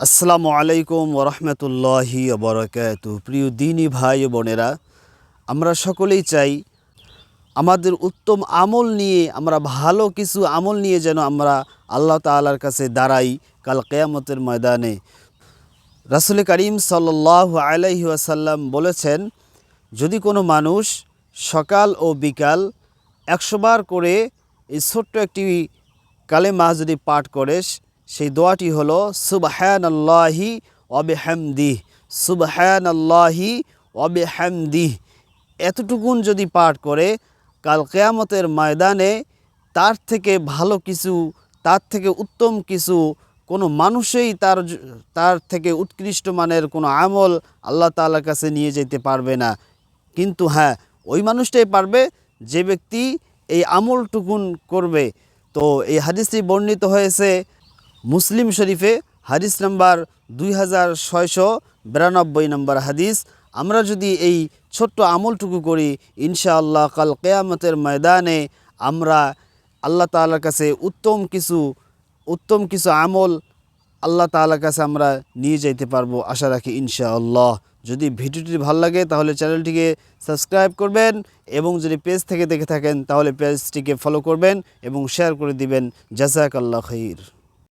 আসসালামু আলাইকুম ওরহমতুল্লাহি ওবরাকাতুহু। প্রিয় দিনী ভাই ও বোনেরা, আমরা সকলেই চাই আমাদের উত্তম আমল নিয়ে, আমরা ভালো কিছু আমল নিয়ে যেন আমরা আল্লাহ তাআলার কাছে দাঁড়াই কাল কিয়ামতের ময়দানে। রাসূল করিম সাল্লাল্লাহু আলাইহি ওয়াসাল্লাম বলেছেন, যদি কোনো মানুষ সকাল ও বিকাল 100 বার করে এই ছোট্ট একটি কালেমা যদি পাঠ করে, সেই দোয়াটি হলো সুবহানাল্লাহি ওয়া বিহামদিহি, সুবহানাল্লাহি ওয়া বিহামদিহি। এতটুকুন যদি পাঠ করে, কাল কিয়ামতের ময়দানে তার থেকে ভালো কিছু, তার থেকে উত্তম কিছু কোনো মানুষই তার থেকে উৎকৃষ্ট মানের কোনো আমল আল্লাহ তাআলার কাছে নিয়ে যেতে পারবে না। কিন্তু হ্যাঁ, ওই মানুষটাই পারবে যে ব্যক্তি এই আমলটুকুন করবে। তো এই হাদিসটি বর্ণিত হয়েছে মুসলিম শরীফে, হাদিস নাম্বার 2692 নম্বর হাদিস। আমরা যদি এই ছোট্ট আমলটুকু করি, ইনশাআল্লাহ কাল কিয়ামতের ময়দানে আমরা আল্লাহ তাআলার কাছে উত্তম কিছু আমল আল্লাহ তাআলার কাছে আমরা নিয়ে যেতে পারবো, আশা রাখি ইনশাআল্লাহ। যদি ভিডিওটি ভালো লাগে তাহলে চ্যানেলটিকে সাবস্ক্রাইব করবেন, এবং যদি পেজ থেকে দেখে থাকেন তাহলে পেজটিকে ফলো করবেন এবং শেয়ার করে দিবেন। জাযাকাল্লাহু খাইর।